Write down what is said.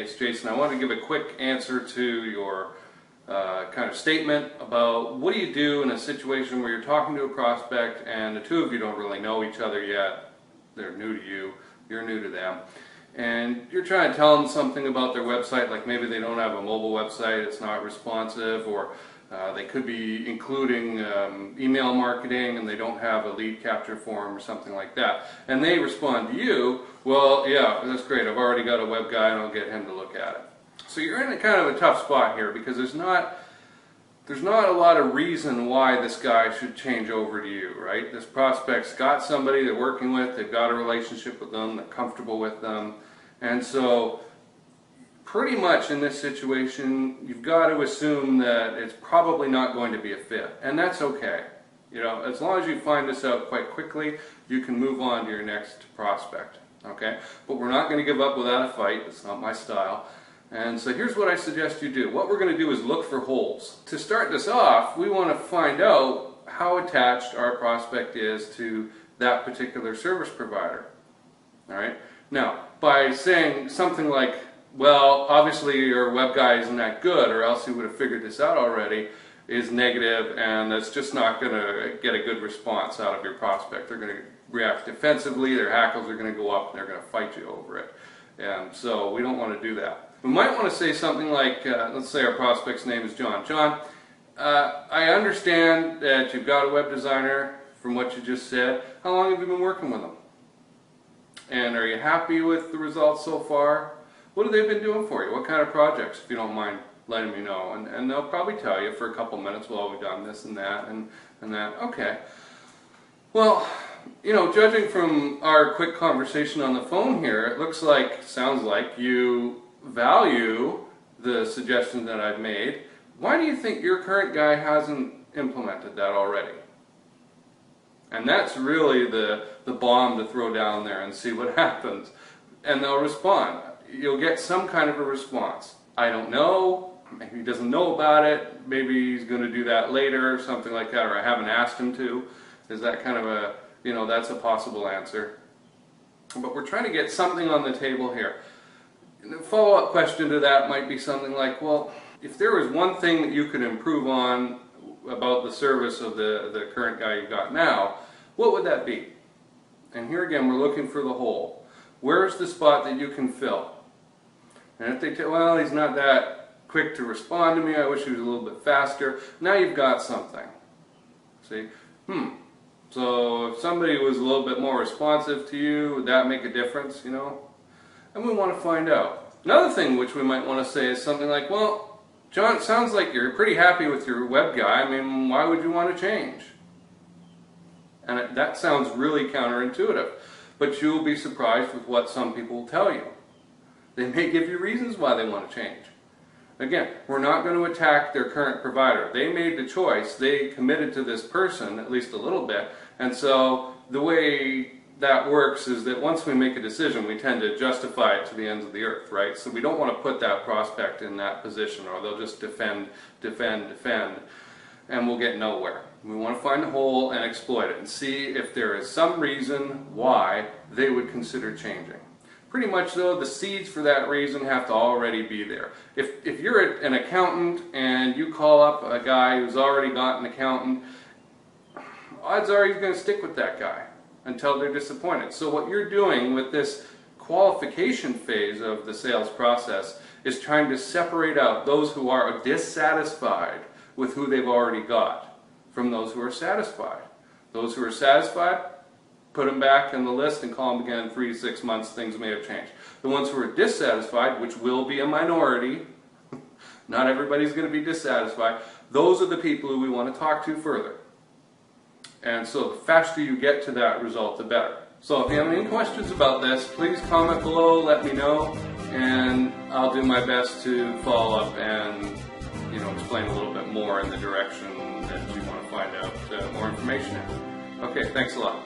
it's Jason. I want to give a quick answer to your kind of statement about what do you do in a situation where you're talking to a prospect and the two of you don't really know each other yet. They're new to you, you're new to them, and you're trying to tell them something about their website, like maybe they don't have a mobile website, it's not responsive, or they could be including email marketing and they don't have a lead capture form or something like that. And they respond to you, well, yeah, that's great, I've already got a web guy and I'll get him to look at it. So you're in a kind of a tough spot here because there's not a lot of reason why this guy should change over to you, right? This prospect's got somebody they're working with, they've got a relationship with them, they're comfortable with them, and so pretty much in this situation, you've got to assume that it's probably not going to be a fit, and that's okay. You know, as long as you find this out quite quickly, you can move on to your next prospect, okay? But we're not going to give up without a fight. It's not my style. And so here's what I suggest you do. What we're going to do is look for holes. To start this off, we want to find out how attached our prospect is to that particular service provider. All right? Now, by saying something like, well, obviously your web guy isn't that good, or else he would have figured this out already, is negative, and that's just not going to get a good response out of your prospect. They're going to react defensively, their hackles are going to go up, and they're going to fight you over it. And so we don't want to do that. We might want to say something like, let's say our prospect's name is John. John, I understand that you've got a web designer from what you just said. How long have you been working with them? And are you happy with the results so far? What have they been doing for you? What kind of projects, if you don't mind letting me know? And they'll probably tell you for a couple minutes, well, we've done this and that and that. Okay. Well, you know, judging from our quick conversation on the phone here, it sounds like you value the suggestion that I've made. Why do you think your current guy hasn't implemented that already? And that's really the bomb to throw down there and see what happens. And they'll respond. You'll get some kind of a response. I don't know, maybe he doesn't know about it, maybe he's going to do that later or something like that, or I haven't asked him to. Is that kind of a, you know, that's a possible answer. But we're trying to get something on the table here. The follow-up question to that might be something like, well, if there was one thing that you could improve on about the service of the current guy you've got now, what would that be? And here again, we're looking for the hole. Where's the spot that you can fill? And if they tell, well, he's not that quick to respond to me, I wish he was a little bit faster, now you've got something. See? So if somebody was a little bit more responsive to you, would that make a difference, you know? And we want to find out. Another thing which we might want to say is something like, well, John, it sounds like you're pretty happy with your web guy. I mean, why would you want to change? And that sounds really counterintuitive. But you'll be surprised with what some people will tell you. They may give you reasons why they want to change. Again, we're not going to attack their current provider. They made the choice. They committed to this person, at least a little bit. And so the way that works is that once we make a decision, we tend to justify it to the ends of the earth, right? So we don't want to put that prospect in that position, or they'll just defend, and we'll get nowhere. We want to find a hole and exploit it and see if there is some reason why they would consider changing. Pretty much though, the seeds for that reason have to already be there. If you're an accountant and you call up a guy who's already got an accountant, odds are he's going to stick with that guy until they're disappointed. So what you're doing with this qualification phase of the sales process is trying to separate out those who are dissatisfied with who they've already got from those who are satisfied. Those who are satisfied, put them back in the list and call them again in 3 to 6 months, things may have changed. The ones who are dissatisfied, which will be a minority, not everybody's going to be dissatisfied, those are the people who we want to talk to further. And so the faster you get to that result, the better. So if you have any questions about this, please comment below, let me know, and I'll do my best to follow up and explain a little bit more in the direction that you want to find out more information in. Okay, thanks a lot.